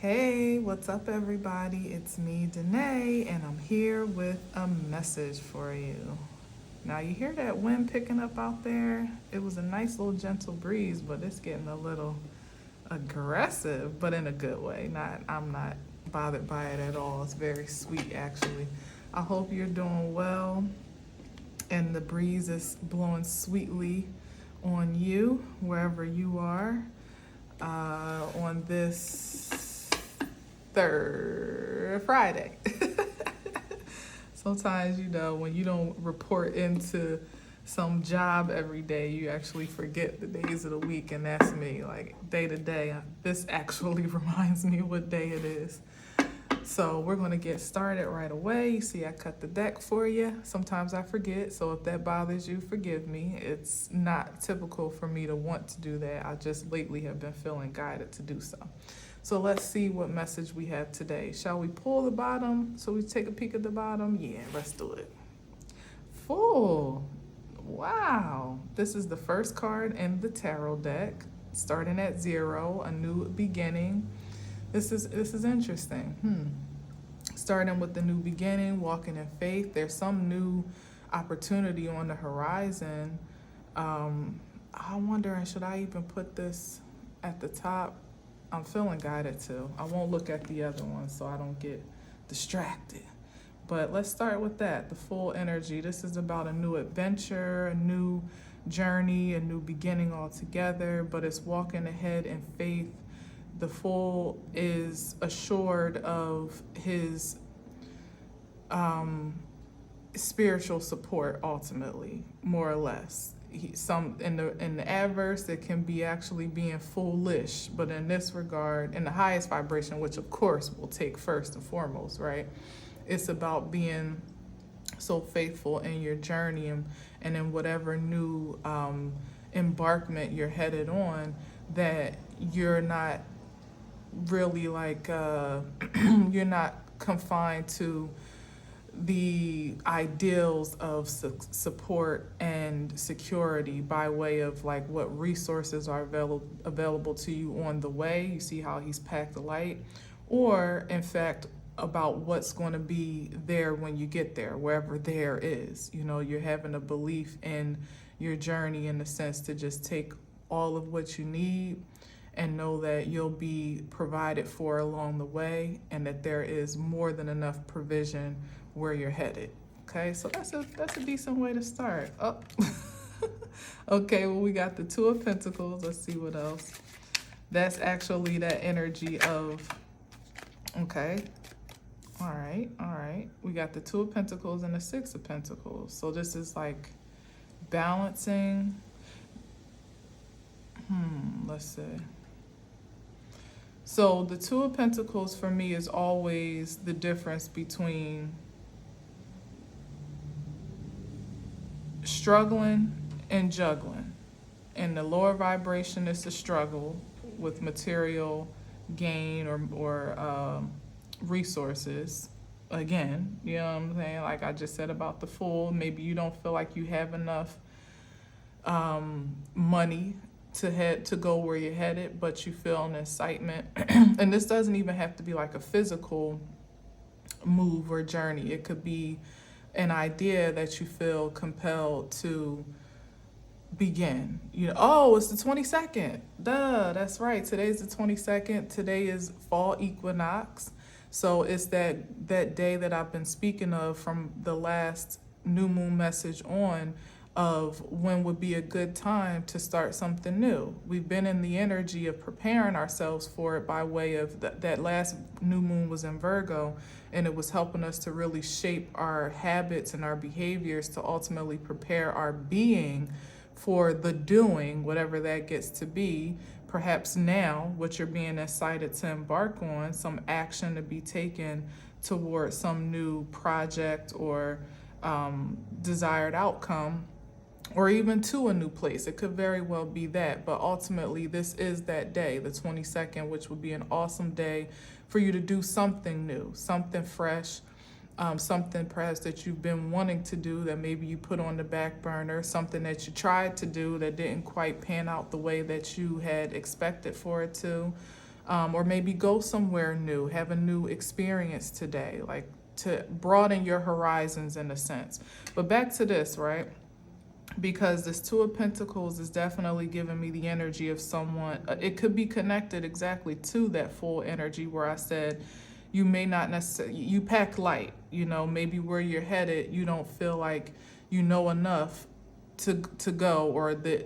Hey, what's up, everybody? It's me, Danae, and I'm here with a message for you. Now, you hear that wind picking up out there? It was a nice little gentle breeze, but it's getting a little aggressive, but in a good way. I'm not bothered by it at all. It's very sweet, actually. I hope you're doing well, and the breeze is blowing sweetly on you wherever you are on this third Friday. Sometimes, when you don't report into some job every day, you actually forget the days of the week, and that's me. Like day to day, this actually reminds me what day it is. So we're going to get started right away. You see, I cut the deck for you. Sometimes I forget, so if that bothers you, forgive me. It's not typical for me to want to do that. I just lately have been feeling guided to do so. So let's see what message we have today. Shall we pull the bottom so we take a peek at the bottom? Yeah, let's do it. Full. Wow. This is the first card in the tarot deck. Starting at 0, a new beginning. This is interesting. Starting with the new beginning, walking in faith. There's some new opportunity on the horizon. I'm wondering, should I even put this at the top? I'm feeling guided to. I won't look at the other one so I don't get distracted. But let's start with that, the full energy. This is about a new adventure, a new journey, a new beginning altogether, but it's walking ahead in faith. The Fool is assured of his spiritual support, ultimately, more or less. Some in the adverse, it can be actually being foolish, but in this regard, in the highest vibration, which of course we'll take first and foremost, right? It's about being so faithful in your journey and in whatever new embarkment you're headed on, that you're not really you're not confined to the ideals of support and security by way of like what resources are available to you on the way. You see how he's packed the light, or in fact about what's going to be there when you get there, wherever there is. You're having a belief in your journey, in the sense to just take all of what you need and know that you'll be provided for along the way, and that there is more than enough provision where you're headed. Okay, so that's a decent way to start. Oh, okay. Well, we got the Two of Pentacles. Let's see what else. That's actually that energy of. Okay. All right. We got the Two of Pentacles and the Six of Pentacles. So this is like balancing. Let's see. So the Two of Pentacles for me is always the difference between struggling and juggling. And the lower vibration is the struggle with material gain or resources. Again, you know what I'm saying? Like I just said about the Fool, maybe you don't feel like you have enough money to go where you're headed, but you feel an excitement. And this doesn't even have to be like a physical move or journey. It could be an idea that you feel compelled to begin. Oh, it's the 22nd. Duh, that's right. Today's the 22nd. Today is fall equinox. So it's that day that I've been speaking of from the last new moon message on, of when would be a good time to start something new. We've been in the energy of preparing ourselves for it by way of that last new moon was in Virgo, and it was helping us to really shape our habits and our behaviors to ultimately prepare our being for the doing, whatever that gets to be. Perhaps now what you're being excited to embark on, some action to be taken towards some new project or desired outcome, or even to a new place. It could very well be that, but ultimately this is that day, the 22nd, which would be an awesome day for you to do something new, something fresh, something perhaps that you've been wanting to do that maybe you put on the back burner, something that you tried to do that didn't quite pan out the way that you had expected for it to. or maybe go somewhere new, have a new experience today, like to broaden your horizons in a sense. But back to this, right? Because this Two of Pentacles is definitely giving me the energy of someone. It could be connected exactly to that full energy where I said you may not necessarily, you pack light, you know, maybe where you're headed, you don't feel like you know enough to go, or the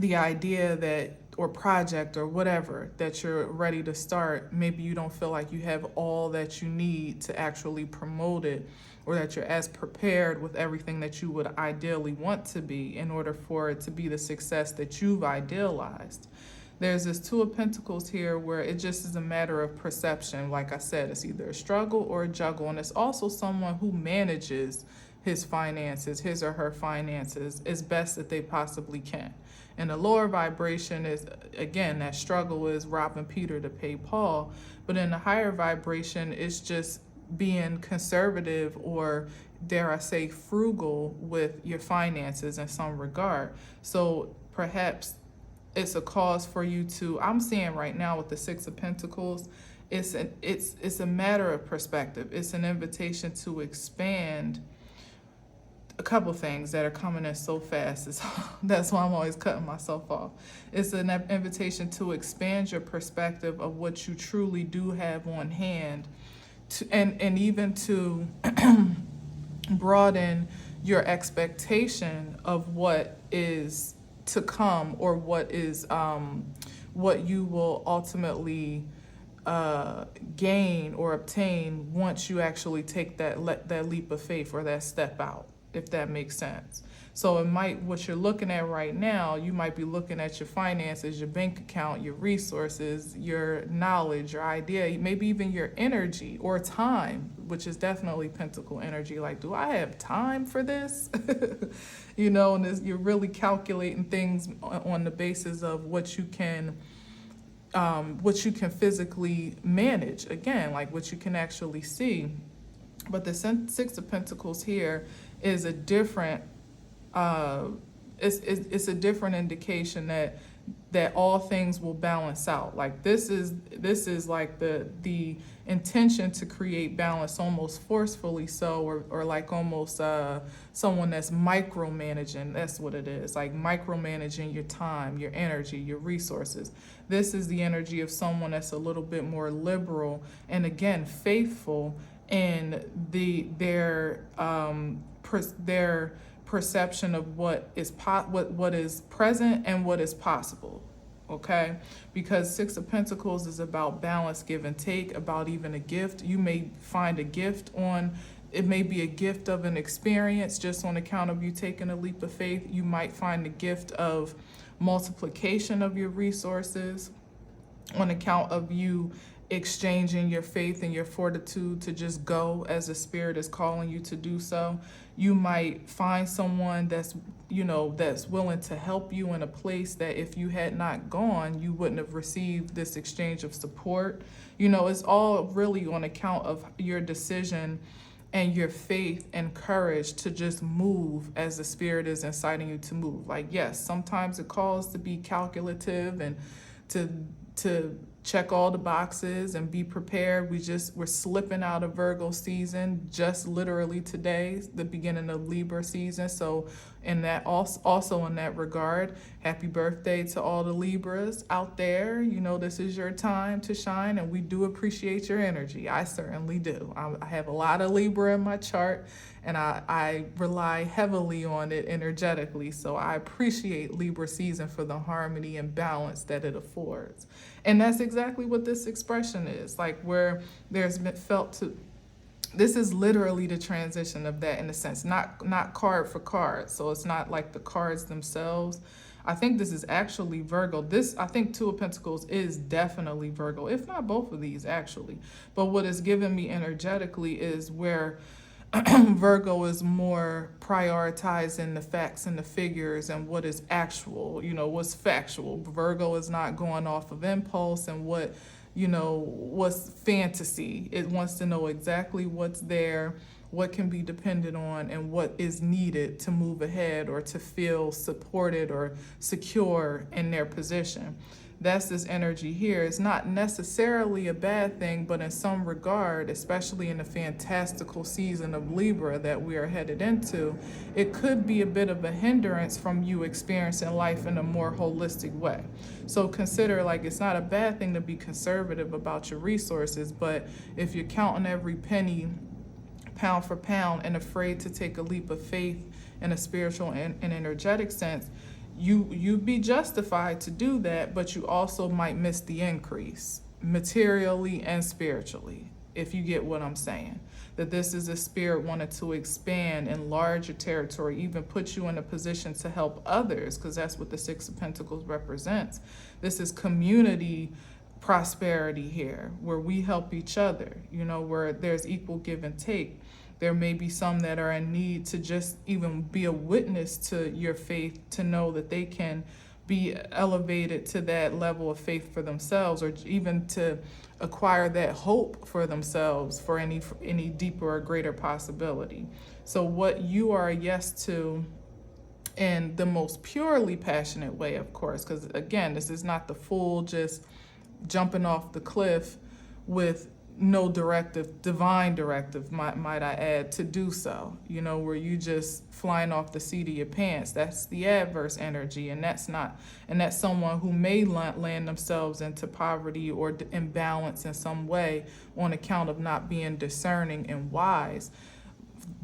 idea that, or project or whatever that you're ready to start, maybe you don't feel like you have all that you need to actually promote it, or that you're as prepared with everything that you would ideally want to be in order for it to be the success that you've idealized. There's this Two of Pentacles here where it just is a matter of perception. Like I said, it's either a struggle or a juggle. And it's also someone who manages his finances, his or her finances, as best that they possibly can. And the lower vibration is, again, that struggle is robbing Peter to pay Paul. But in the higher vibration, it's just being conservative, or dare I say frugal, with your finances in some regard. So perhaps it's a cause for you to, I'm seeing right now with the Six of Pentacles, it's a matter of perspective. It's an invitation to expand a couple things that are coming in so fast. That's why I'm always cutting myself off. It's an invitation to expand your perspective of what you truly do have on hand, and even to broaden your expectation of what is to come, or what is what you will ultimately gain or obtain once you actually take that leap of faith, or that step out, if that makes sense. So it might, what you're looking at right now, you might be looking at your finances, your bank account, your resources, your knowledge, your idea, maybe even your energy or time, which is definitely Pentacle energy. Like, do I have time for this? You know, and you're really calculating things on the basis of what you can physically manage. Again, like what you can actually see. But the Six of Pentacles here is a different, it's a different indication that all things will balance out. Like this is like the intention to create balance, almost forcefully so, or like almost someone that's micromanaging. That's what it is, like micromanaging your time, your energy, your resources. This is the energy of someone that's a little bit more liberal, and again, faithful in their perception of what is present and what is possible. Okay, because Six of Pentacles is about balance, give and take, about even a gift. You may find a gift it may be a gift of an experience just on account of you taking a leap of faith. You might find the gift of multiplication of your resources on account of you exchanging your faith and your fortitude to just go as the Spirit is calling you to do so. You might find someone that's willing to help you in a place that if you had not gone, you wouldn't have received this exchange of support. It's all really on account of your decision and your faith and courage to just move as the Spirit is inciting you to move. Like, yes, sometimes it calls to be calculative and to check all the boxes and be prepared. We're slipping out of Virgo season just literally today, the beginning of Libra season. So in that, also in that regard, happy birthday to all the Libras out there. This is your time to shine, and we do appreciate your energy. I certainly do. I have a lot of Libra in my chart, and I rely heavily on it energetically. So I appreciate Libra season for the harmony and balance that it affords. And that's exactly what this expression is, like where there's been felt to, this is literally the transition of that in a sense, not card for card. So it's not like the cards themselves. I think this is actually Virgo. I think Two of Pentacles is definitely Virgo, if not both of these actually. But what is given me energetically is where Virgo is more prioritizing the facts and the figures and what is actual, what's factual. Virgo is not going off of impulse and what's fantasy. It wants to know exactly what's there, what can be depended on, and what is needed to move ahead or to feel supported or secure in their position. that's this energy here. It's not necessarily a bad thing, but in some regard, especially in the fantastical season of Libra that we are headed into, it could be a bit of a hindrance from you experiencing life in a more holistic way. So consider, like, it's not a bad thing to be conservative about your resources, but if you're counting every penny pound for pound and afraid to take a leap of faith in a spiritual and energetic sense, you'd be justified to do that, but you also might miss the increase materially and spiritually, if you get what I'm saying. That this is a spirit wanted to expand, enlarge your territory, even put you in a position to help others, because that's what the Six of Pentacles represents. This is community prosperity here, where we help each other, where there's equal give and take. There may be some that are in need to just even be a witness to your faith, to know that they can be elevated to that level of faith for themselves, or even to acquire that hope for themselves for any deeper or greater possibility. So what you are a yes to in the most purely passionate way, of course, because again, this is not the full just jumping off the cliff with no directive, divine directive, might I add, to do so, where you just flying off the seat of your pants. That's the adverse energy, and that's someone who may land themselves into poverty or imbalance in some way on account of not being discerning and wise.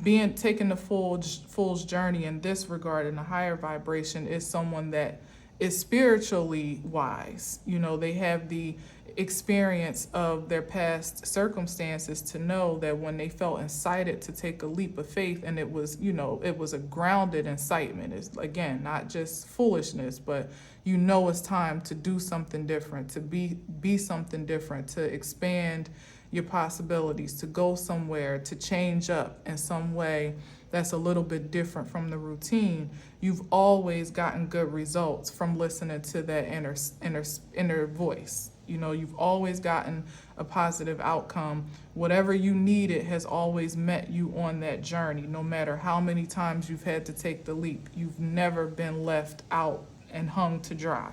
Taking the fool's journey in this regard, in a higher vibration, is someone that is spiritually wise. They have the experience of their past circumstances to know that when they felt incited to take a leap of faith, and it was a grounded incitement. It's, again, not just foolishness, but it's time to do something different, to be something different, to expand your possibilities, to go somewhere, to change up in some way that's a little bit different from the routine. You've always gotten good results from listening to that inner voice. You've always gotten a positive outcome. Whatever you needed has always met you on that journey. No matter how many times you've had to take the leap, you've never been left out and hung to dry,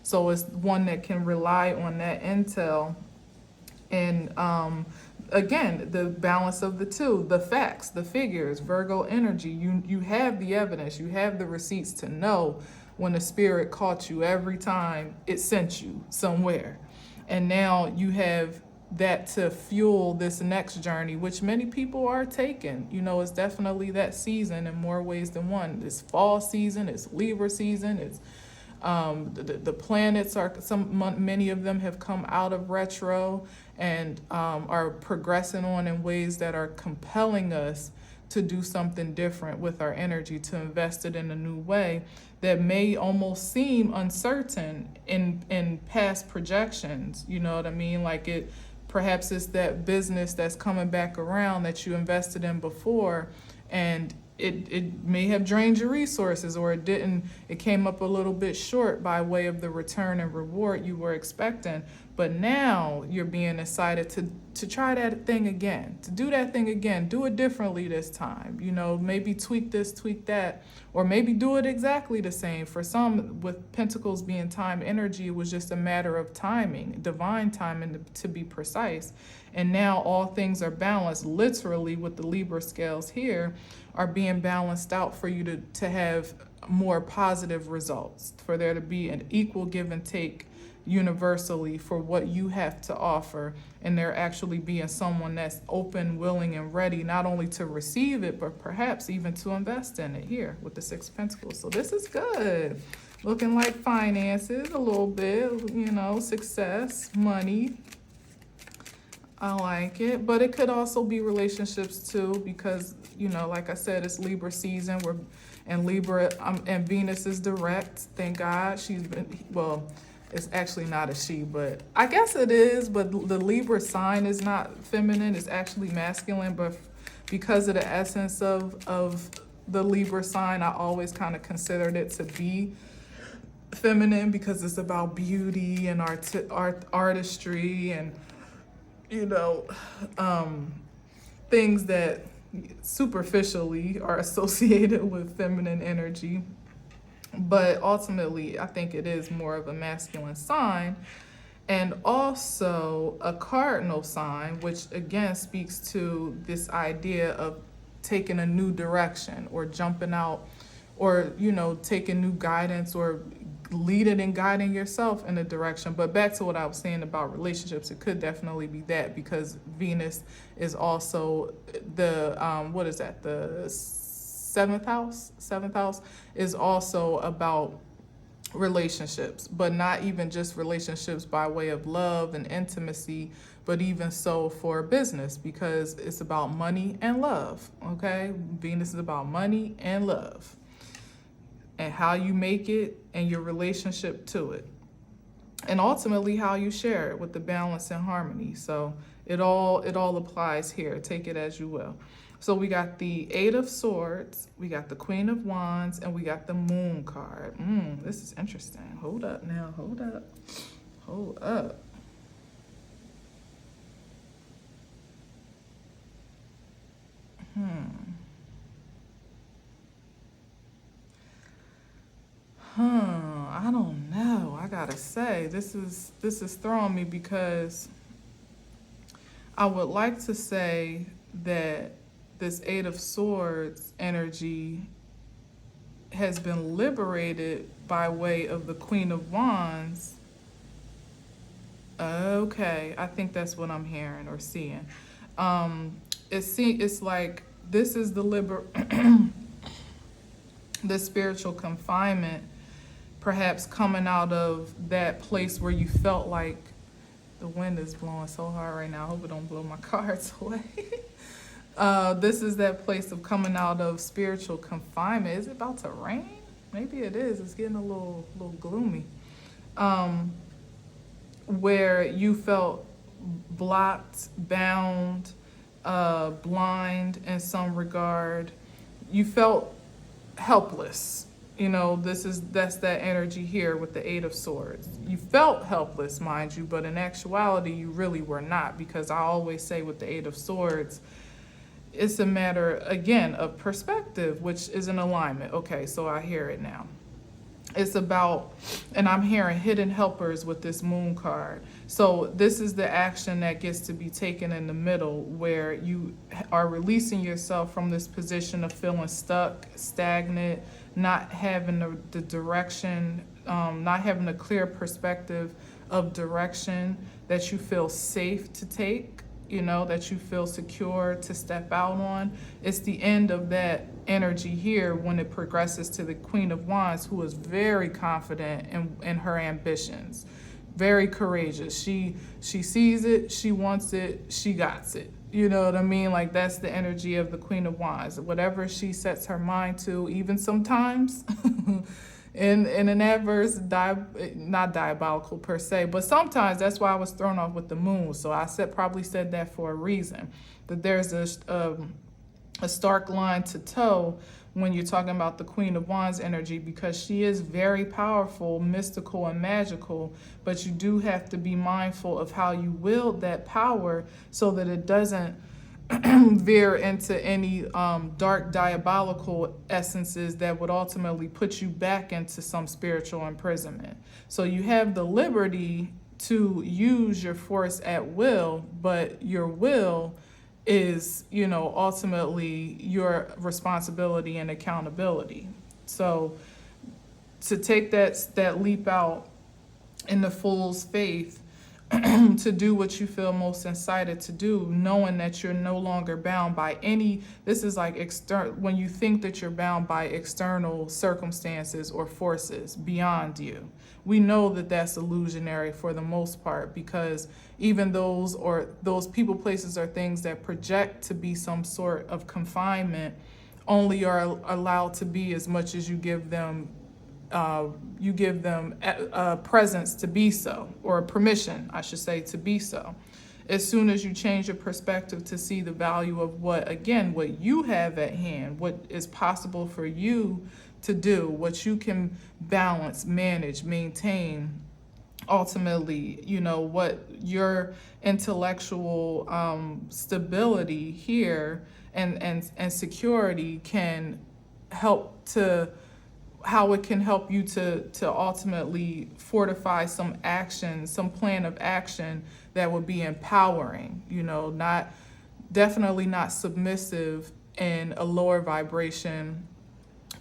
So it's one that can rely on that intel. And again, the balance of the two, the facts, the figures, Virgo energy, you have the evidence, you have the receipts to know when the spirit caught you every time it sent you somewhere. And now you have that to fuel this next journey, which many people are taking. It's definitely that season in more ways than one. It's fall season, it's Libra season, it's the planets many of them have come out of retro and are progressing on in ways that are compelling us to do something different with our energy, to invest it in a new way that may almost seem uncertain in past projections. You know what I mean? Like perhaps it's that business that's coming back around that you invested in before, and it may have drained your resources, or it came up a little bit short by way of the return and reward you were expecting. But now you're being excited to try that thing again, to do that thing again, do it differently this time, maybe tweak this, tweak that, or maybe do it exactly the same. For some, with Pentacles being time energy, it was just a matter of timing, divine timing to be precise. And now all things are balanced, literally, with the Libra scales here are being balanced out for you to have more positive results, for there to be an equal give and take universally for what you have to offer, and there actually being someone that's open, willing, and ready not only to receive it, but perhaps even to invest in it here with the Six of Pentacles. So this is good. Looking like finances a little bit, success, money. I like it, but it could also be relationships too, because like I said, it's Libra season. And Libra and Venus is direct. Thank God. It's actually not a she, but I guess it is. But the Libra sign is not feminine; it's actually masculine. But because of the essence of the Libra sign, I always kind of considered it to be feminine, because it's about beauty and artistry and things that superficially are associated with feminine energy. But ultimately, I think it is more of a masculine sign, and also a cardinal sign, which again speaks to this idea of taking a new direction or jumping out, or taking new guidance, or leading and guiding yourself in a direction. But back to what I was saying about relationships, it could definitely be that, because Venus is also the what is that, the seventh house is also about relationships, but not even just relationships by way of love and intimacy, but even so for business, because it's about money and love. Okay, Venus is about money and love, and how you make it and your relationship to it, and ultimately how you share it with the balance and harmony. So it all applies here. Take it as you will. So we got the Eight of Swords, we got the Queen of Wands, and we got the Moon card. This is interesting. Hold up now. Hold up. Hold up. I don't know. I gotta say, this is throwing me, because I would like to say that this Eight of Swords energy has been liberated by way of the Queen of Wands. Okay, I think that's what I'm hearing or seeing. It's like this is the the spiritual confinement, perhaps coming out of that place where you felt like the wind is blowing so hard right now. I hope it don't blow my cards away. This is that place of coming out of spiritual confinement. Is it about to rain? Maybe it is. It's getting a little gloomy. Where you felt blocked, bound, blind in some regard. You felt helpless. That's that energy here with the Eight of Swords. You felt helpless, mind you, but in actuality, you really were not, because I always say with the Eight of Swords, it's a matter, again, of perspective, which is an alignment. Okay, so I hear it now. It's about, and I'm hearing hidden helpers with this Moon card. So this is the action that gets to be taken in the middle, where you are releasing yourself from this position of feeling stuck, stagnant, not having the direction, not having a clear perspective of direction that you feel safe to take, that you feel secure to step out on. It's the end of that energy here when it progresses to the Queen of Wands, who is very confident in her ambitions, very courageous. She sees it, she wants it, she got it. You know what I mean? Like, that's the energy of the Queen of Wands. Whatever she sets her mind to, even sometimes in an adverse, not diabolical per se, but sometimes, that's why I was thrown off with the Moon. So I probably said that for a reason, that there's a stark line to toe when you're talking about the Queen of Wands energy, because she is very powerful, mystical, and magical, but you do have to be mindful of how you wield that power so that it doesn't veer into any dark diabolical essences that would ultimately put you back into some spiritual imprisonment. So you have the liberty to use your force at will, but your will is, ultimately your responsibility and accountability. So to take that leap out in the fool's faith, to do what you feel most incited to do, knowing that you're no longer bound by this is like when you think that you're bound by external circumstances or forces beyond you. We know that that's illusionary for the most part, because even those people, places, or things that project to be some sort of confinement only are allowed to be as much as you give them presence to be so, or permission, I should say, to be so. As soon as you change your perspective to see the value of what you have at hand, what is possible for you to do, what you can balance, manage, maintain, ultimately, what your intellectual stability here and security can help to how it can help you to ultimately fortify some action, some plan of action that would be empowering, not definitely not submissive in a lower vibration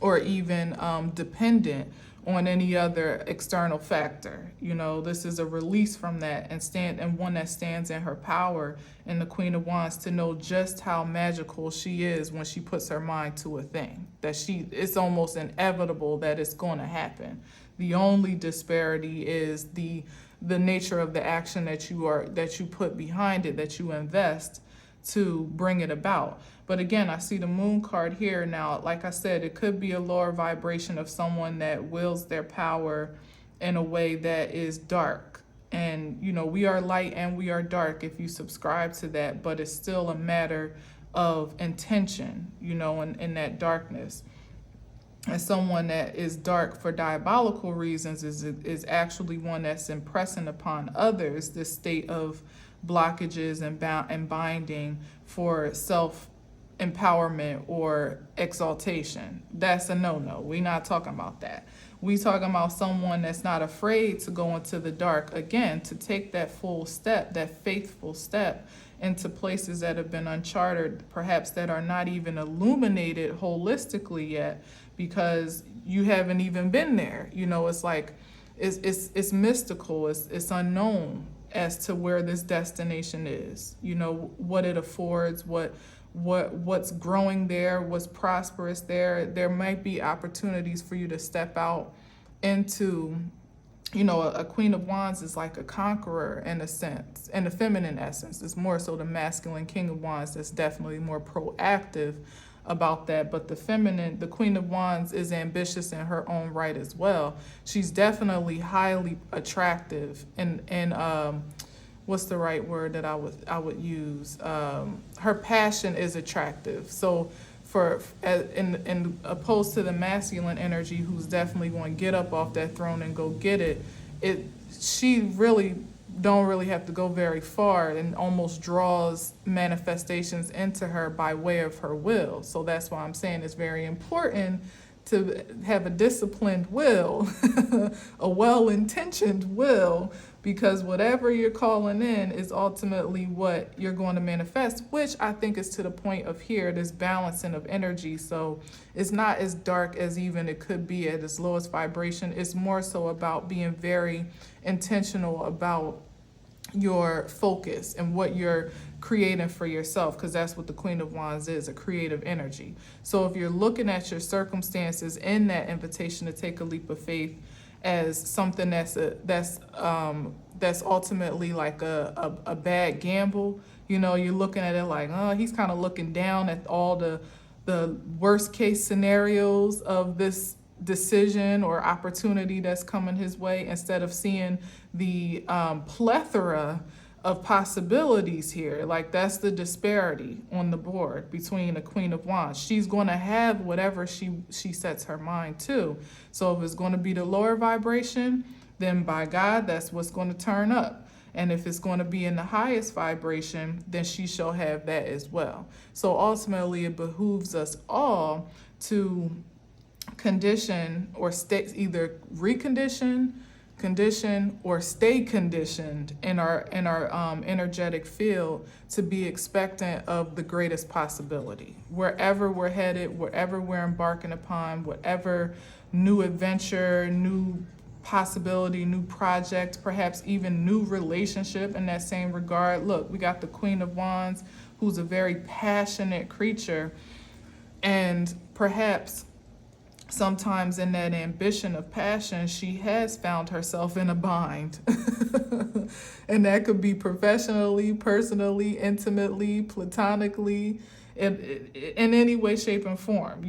or even dependent on any other external factor. This is a release from that and one that stands in her power, and the Queen of Wands to know just how magical she is when she puts her mind to a thing. It's almost inevitable that it's going to happen. The only disparity is the nature of the action that you put behind it, that you invest to bring it about. But again, I see the Moon card here. Now, like I said, it could be a lower vibration of someone that wields their power in a way that is dark. And, we are light and we are dark if you subscribe to that, but it's still a matter of intention, in that darkness. And someone that is dark for diabolical reasons is actually one that's impressing upon others this state of blockages and binding for self-empowerment or exaltation. That's a no-no. We're not talking about that. We talking about someone that's not afraid to go into the dark, again, to take that full step, that faithful step into places that have been uncharted, perhaps that are not even illuminated holistically yet, because you haven't even been there. It's like it's mystical, it's unknown as to where this destination is, what it affords, what's growing there, what's prosperous there. There might be opportunities for you to step out into, a Queen of Wands is like a conqueror in a sense, in the feminine essence. It's more so the masculine King of Wands that's definitely more proactive about that. But the Queen of Wands is ambitious in her own right as well. She's definitely highly attractive and what's the right word that I would use? Her passion is attractive. So in opposed to the masculine energy, who's definitely going to get up off that throne and go get it, she really don't really have to go very far and almost draws manifestations into her by way of her will. So that's why I'm saying it's very important to have a disciplined will, a well-intentioned will, because whatever you're calling in is ultimately what you're going to manifest, which I think is to the point of here, this balancing of energy. So it's not as dark as even it could be at its lowest vibration. It's more so about being very intentional about your focus and what you're creating for yourself, because that's what the Queen of Wands is, a creative energy. So if you're looking at your circumstances in that invitation to take a leap of faith as something that's ultimately like a bad gamble, you're looking at it like, oh, he's kind of looking down at all the worst case scenarios of this decision or opportunity that's coming his way, instead of seeing the plethora of possibilities here. Like, that's the disparity on the board between the Queen of Wands. She's going to have whatever she sets her mind to. So if it's going to be the lower vibration, then by God, that's what's going to turn up. And if it's going to be in the highest vibration, then she shall have that as well. So ultimately, it behooves us all to condition or stay, either recondition, condition, or stay conditioned in our energetic field to be expectant of the greatest possibility. Wherever we're headed, wherever we're embarking upon, whatever new adventure, new possibility, new project, perhaps even new relationship in that same regard. Look, we got the Queen of Wands, who's a very passionate creature, and perhaps sometimes in that ambition of passion, she has found herself in a bind. And that could be professionally, personally, intimately, platonically, in any way, shape, and form.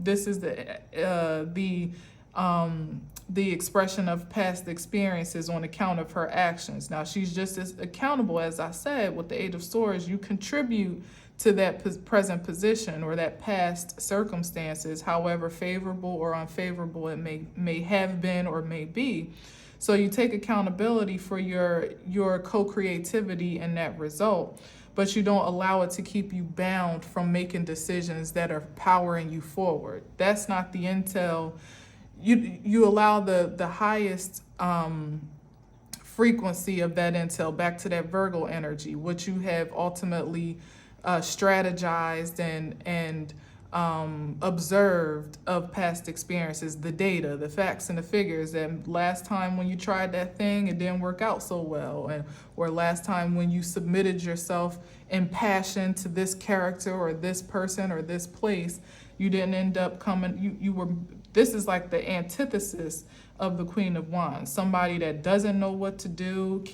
This is the expression of past experiences on account of her actions. Now, she's just as accountable, as I said, with the Eight of Swords. You contribute to that present position or that past circumstances, however favorable or unfavorable it may have been or may be. So you take accountability for your co-creativity in that result, but you don't allow it to keep you bound from making decisions that are powering you forward. That's not the intel you allow the highest frequency of that intel back to that Virgo energy, what you have ultimately strategized and observed of past experiences, the data, the facts and the figures. And last time when you tried that thing, it didn't work out so well, or last time when you submitted yourself in passion to this character or this person or this place, you didn't end up coming. You were. This is like the antithesis of the Queen of Wands. Somebody that doesn't know what to do,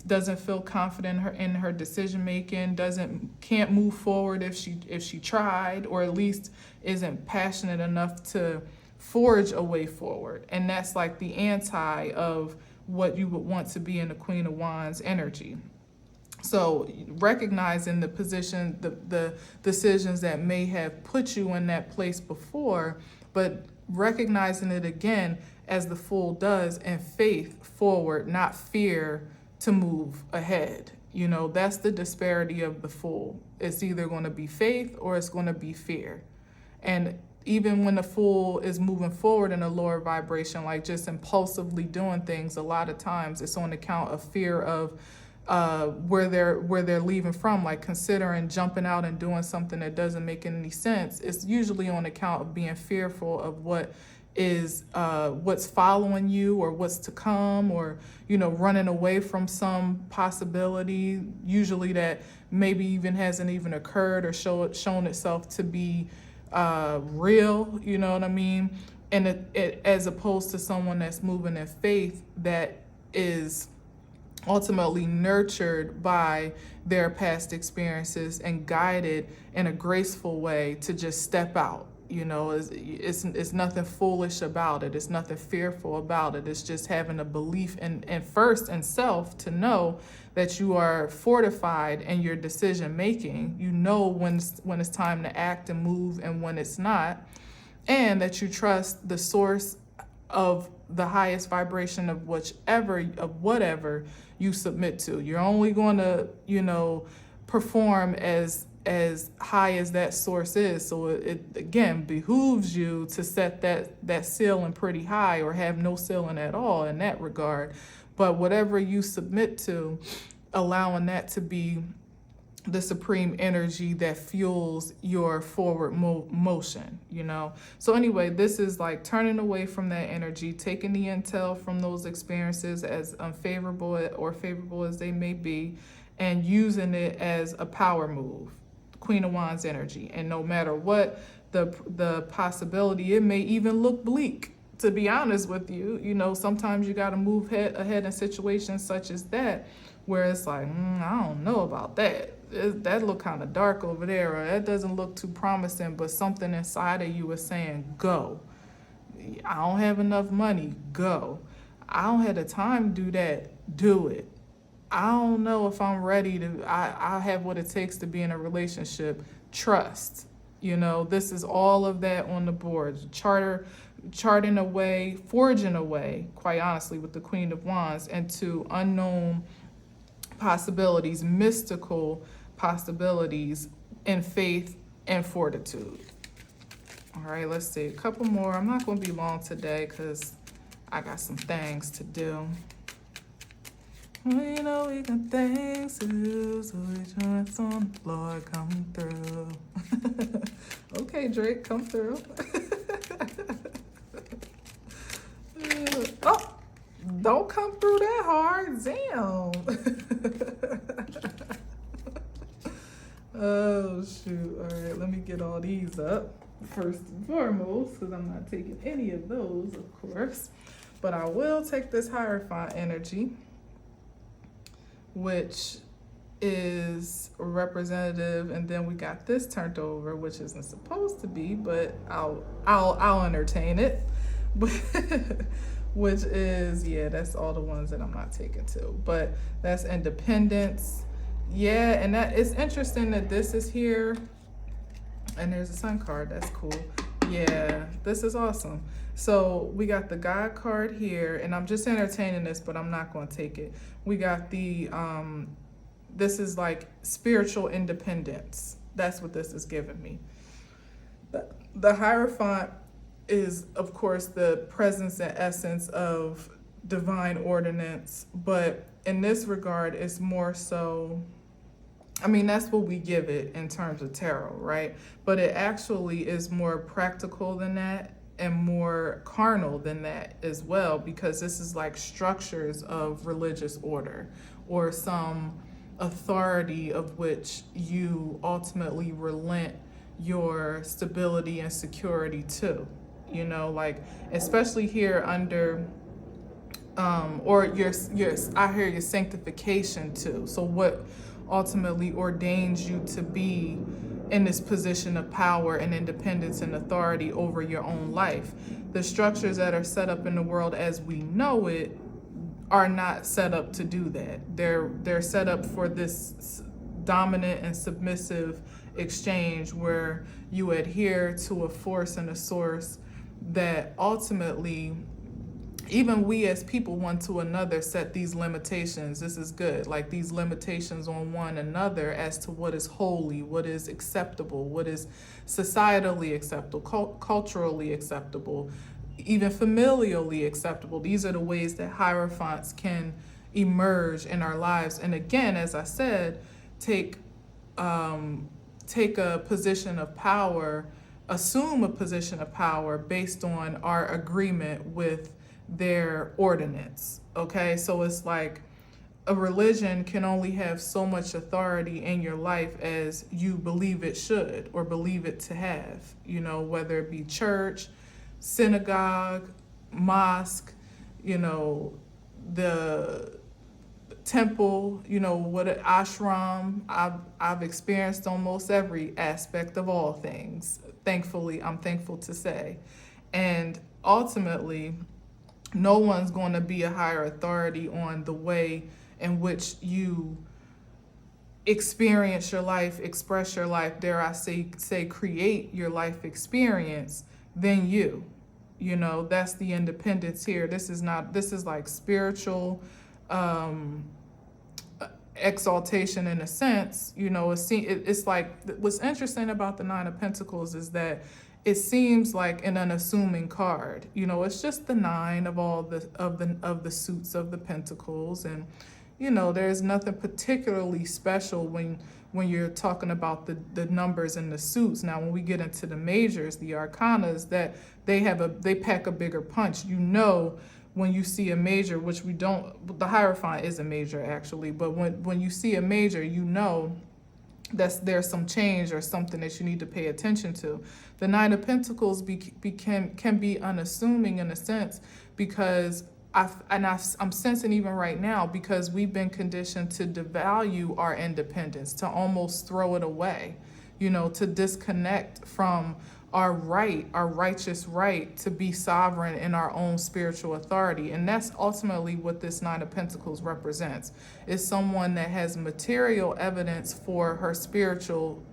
doesn't feel confident in her decision making, can't move forward if she tried, or at least isn't passionate enough to forge a way forward. And that's like the anti of what you would want to be in the Queen of Wands energy. So recognizing the position, the decisions that may have put you in that place before, but recognizing it again as the Fool does, and faith forward, not fear to move ahead. You know, that's the disparity of the Fool. It's either going to be faith or it's going to be fear. And even when the Fool is moving forward in a lower vibration, like just impulsively doing things, a lot of times it's on account of fear of where they're leaving from, like considering jumping out and doing something that doesn't make any sense. It's usually on account of being fearful of what is what's following you, or what's to come, or running away from some possibility, usually that maybe even hasn't even occurred or shown itself to be real. You know what I mean? And it as opposed to someone that's moving in faith, that is ultimately nurtured by their past experiences and guided in a graceful way to just step out. It's nothing foolish about it. It's nothing fearful about it. It's just having a belief in first in self, to know that you are fortified in your decision making. You know when it's time to act and move and when it's not, and that you trust the source of the highest vibration of whatever you submit to. You're only going to, perform as high as that source is. So it again behooves you to set that ceiling pretty high, or have no ceiling at all in that regard. But whatever you submit to, allowing that to be the supreme energy that fuels your forward motion, So anyway, this is like turning away from that energy, taking the intel from those experiences, as unfavorable or favorable as they may be, and using it as a power move. Queen of Wands energy. And no matter what the possibility, it may even look bleak, to be honest with you. Sometimes you got to move ahead in situations such as that, where it's like, I don't know about that. That look kind of dark over there, or that doesn't look too promising, but something inside of you is saying, go. I don't have enough money, go. I don't have the time to do that, do it. I don't know if I'm ready to, I have what it takes to be in a relationship, trust. This is all of that on the board. Charting a way, forging a way, quite honestly, with the Queen of Wands, into unknown possibilities, mystical possibilities, in faith and fortitude. All right, let's see, a couple more. I'm not going to be long today because I got some things to do. We got things to do, so we trust on the Lord, come through. Okay, Drake, come through. Oh, don't come through that hard, damn. Oh, shoot. All right, let me get all these up first and foremost, because I'm not taking any of those, of course. But I will take this Hierophant energy, which is representative, and then we got this turned over, which isn't supposed to be, but I'll entertain it. But which is, that's all the ones that I'm not taking to. But that's independence. Yeah, and that it's interesting that this is here, and there's a Sun card. That's cool. Yeah, this is awesome. So we got the God card here, and I'm just entertaining this, but I'm not going to take it. We got the this is like spiritual independence. That's what this is giving me. The Hierophant is of course the presence and essence of divine ordinance, but in this regard it's more so, I mean, that's what we give it in terms of tarot, right? But it actually is more practical than that and more carnal than that as well, because this is like structures of religious order or some authority of which you ultimately relent your stability and security to. You know, like especially here under or your I hear your sanctification too. So what ultimately ordains you to be in this position of power and independence and authority over your own life. The structures that are set up in the world as we know it are not set up to do that. They're set up for this dominant and submissive exchange where you adhere to a force and a source that ultimately even we as people one to another set these limitations. This is good, like these limitations on one another as to what is holy, what is acceptable, what is societally acceptable, culturally acceptable, even familially acceptable. These are the ways that hierophants can emerge in our lives. And again, as I said, take a position of power, assume a position of power based on our agreement with their ordinance. Okay, so it's like a religion can only have so much authority in your life as you believe it should or believe it to have, you know, whether it be church, synagogue, mosque, you know, the temple, you know, what an ashram. I've experienced almost every aspect of all things. Thankfully, I'm thankful to say. And ultimately, no one's going to be a higher authority on the way in which you experience your life, express your life, dare I say create your life experience than you. You know, that's the independence here. This is like spiritual exaltation in a sense. You know, it's like what's interesting about the Nine of Pentacles is that it seems like an unassuming card. You know, it's just the nine of all the suits of the pentacles, and you know, there's nothing particularly special when you're talking about the numbers and the suits. Now, when we get into the majors, the arcanas, that they pack a bigger punch. You know, when you see a major, which we don't, the Hierophant is a major actually, but when you see a major, you know there's some change or something that you need to pay attention to. The Nine of Pentacles can be unassuming in a sense because I'm sensing even right now, because we've been conditioned to devalue our independence, to almost throw it away, you know, to disconnect from our righteous right to be sovereign in our own spiritual authority. And that's ultimately what this Nine of Pentacles represents, is someone that has material evidence for her spiritual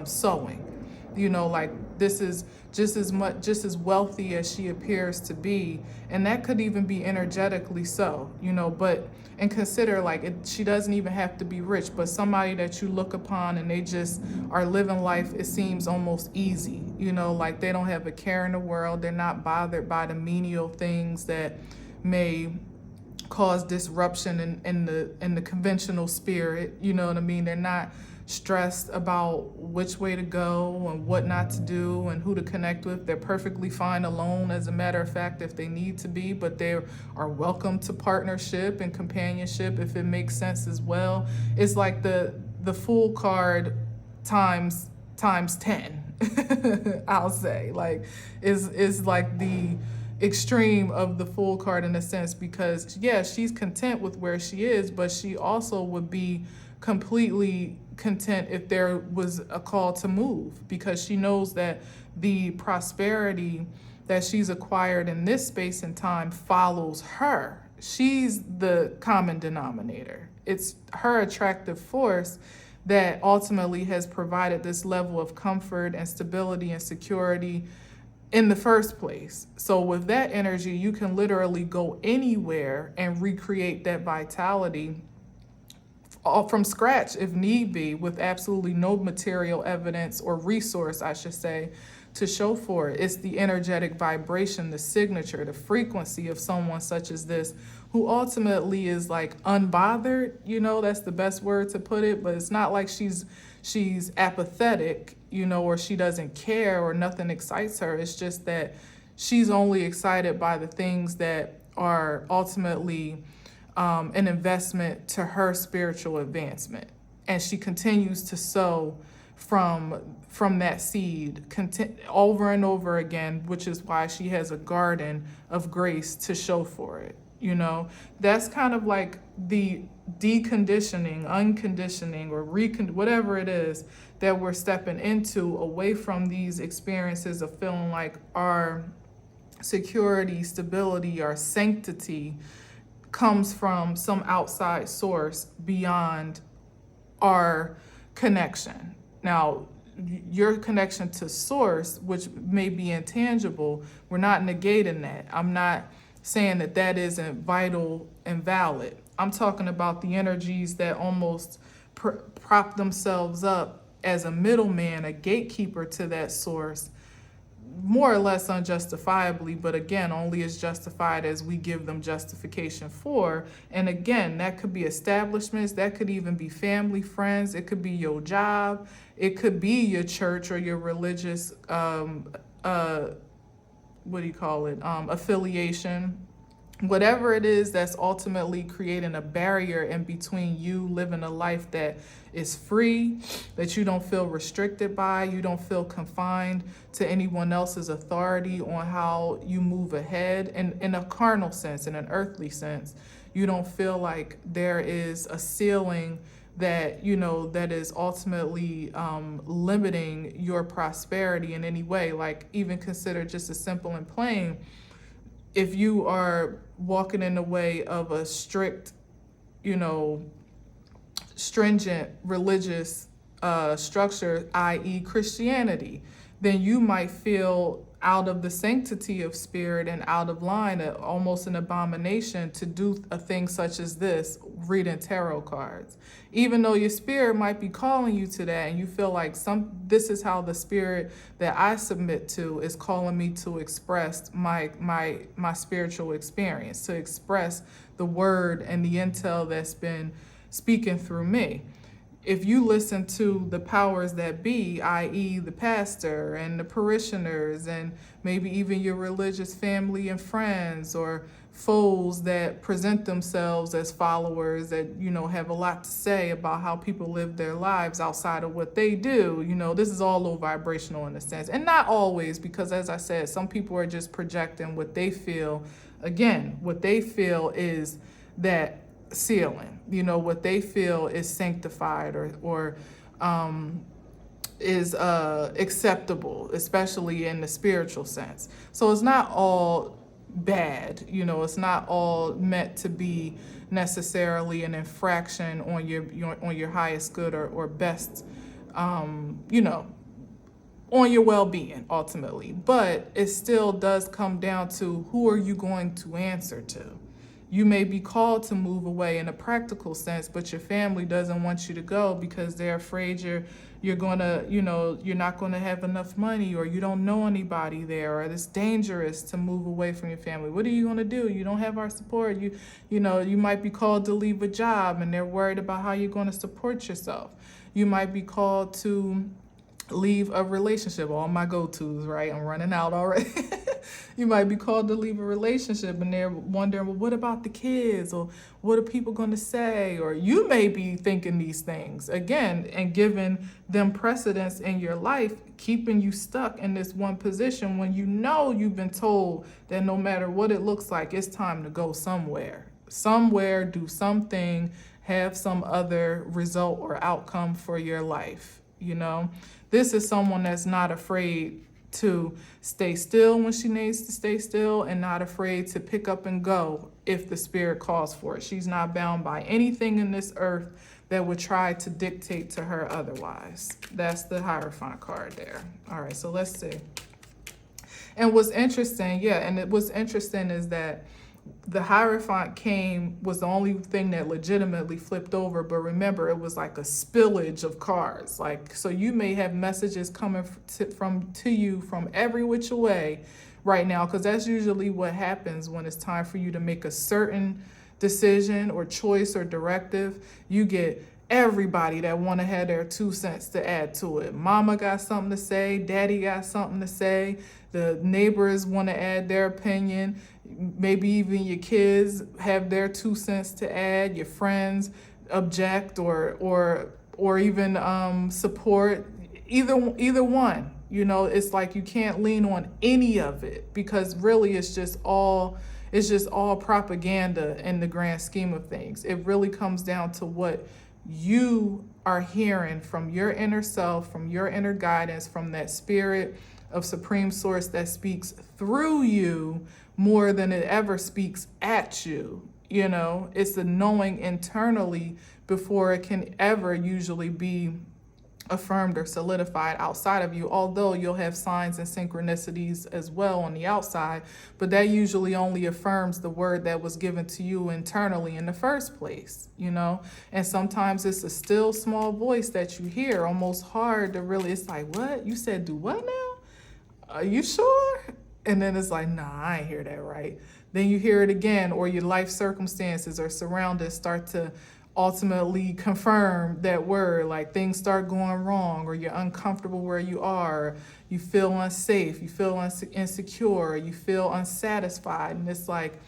sowing. You know, like this is just as wealthy as she appears to be, and that could even be energetically so, you know, but and consider like she doesn't even have to be rich, but somebody that you look upon and they just are living life, it seems almost easy, you know, like they don't have a care in the world, they're not bothered by the menial things that may cause disruption in the conventional spirit, you know what I mean? They're not stressed about which way to go and what not to do and who to connect with. They're perfectly fine alone, as a matter of fact, if they need to be, but they are welcome to partnership and companionship if it makes sense as well. It's like the Fool card times 10. I'll say, like, is like the extreme of the Fool card in a sense, because yeah, she's content with where she is, but she also would be completely content if there was a call to move, because she knows that the prosperity that she's acquired in this space and time follows her. She's the common denominator. It's her attractive force that ultimately has provided this level of comfort and stability and security in the first place. So with that energy, you can literally go anywhere and recreate that vitality all from scratch if need be, with absolutely no material evidence or resource, I should say, to show for it. It's the energetic vibration, the signature, the frequency of someone such as this, who ultimately is like unbothered, you know, that's the best word to put it, but it's not like she's apathetic, you know, or she doesn't care or nothing excites her. It's just that she's only excited by the things that are ultimately an investment to her spiritual advancement. And she continues to sow from that seed over and over again, which is why she has a garden of grace to show for it. You know, that's kind of like the deconditioning, unconditioning, or whatever it is that we're stepping into, away from these experiences of feeling like our security, stability, our sanctity comes from some outside source beyond our connection. Now, your connection to source, which may be intangible, we're not negating that. I'm not saying that that isn't vital and valid. I'm talking about the energies that almost prop themselves up as a middleman, a gatekeeper to that source, more or less unjustifiably, but again, only as justified as we give them justification for. And again, that could be establishments, that could even be family, friends, it could be your job, it could be your church or your religious affiliation. Whatever it is that's ultimately creating a barrier in between you living a life that is free, that you don't feel restricted by, you don't feel confined to anyone else's authority on how you move ahead, and in a carnal sense, in an earthly sense, you don't feel like there is a ceiling that, you know, that is ultimately limiting your prosperity in any way. Like, even consider just as simple and plain, if you are walking in the way of a strict, you know, stringent religious structure, i.e. Christianity, then you might feel out of the sanctity of spirit and out of line, almost an abomination to do a thing such as this, reading tarot cards. Even though your spirit might be calling you to that, and you feel like this is how the spirit that I submit to is calling me to express my spiritual experience, to express the word and the intel that's been speaking through me. If you listen to the powers that be, i.e. the pastor and the parishioners, and maybe even your religious family and friends, or foes that present themselves as followers that, you know, have a lot to say about how people live their lives outside of what they do, you know, this is all low vibrational in a sense. And not always, because as I said, some people are just projecting what they feel. Again, what they feel is that ceiling, you know, what they feel is sanctified or is acceptable, especially in the spiritual sense. So it's not all bad, you know, it's not all meant to be necessarily an infraction on your highest good or best, you know, on your well-being ultimately. But it still does come down to, who are you going to answer to? You may be called to move away in a practical sense, but your family doesn't want you to go because they're afraid you're gonna, you know, you're not gonna have enough money, or you don't know anybody there, or it's dangerous to move away from your family. What are you gonna do? You don't have our support. You know, you might be called to leave a job and they're worried about how you're gonna support yourself. You might be called to leave a relationship. All my go-tos, right? I'm running out already. You might be called to leave a relationship and they're wondering, well, what about the kids? Or what are people going to say? Or you may be thinking these things again and giving them precedence in your life, keeping you stuck in this one position when you know you've been told that no matter what it looks like, it's time to go somewhere, do something, have some other result or outcome for your life. You know, this is someone that's not afraid to stay still when she needs to stay still, and not afraid to pick up and go if the spirit calls for it. She's not bound by anything in this earth that would try to dictate to her otherwise. That's the Hierophant card there. All right, so let's see. And what's interesting, what's interesting is that the Hierophant was the only thing that legitimately flipped over, but remember, it was like a spillage of cards. Like, so you may have messages coming to you from every which way right now, because that's usually what happens when it's time for you to make a certain decision or choice or directive. You get everybody that want to have their 2 cents to add to it. Mama got something to say, daddy got something to say, the neighbors want to add their opinion, maybe even your kids have their 2 cents to add, your friends object or even support, either one. You know, it's like you can't lean on any of it, because really it's just all propaganda in the grand scheme of things. It really comes down to what you are hearing from your inner self, from your inner guidance, from that spirit of supreme source that speaks through you more than it ever speaks at you. You know, it's the knowing internally before it can ever usually be affirmed or solidified outside of you, although you'll have signs and synchronicities as well on the outside, but that usually only affirms the word that was given to you internally in the first place, you know. And sometimes it's a still small voice that you hear, almost hard to really, it's like, what? You said do what now? Are you sure? And then it's like, nah, I ain't hear that right. Then you hear it again, or your life circumstances or surroundings start to ultimately confirm that word, like things start going wrong, or you're uncomfortable where you are, you feel unsafe, you feel insecure, you feel unsatisfied, and it's like,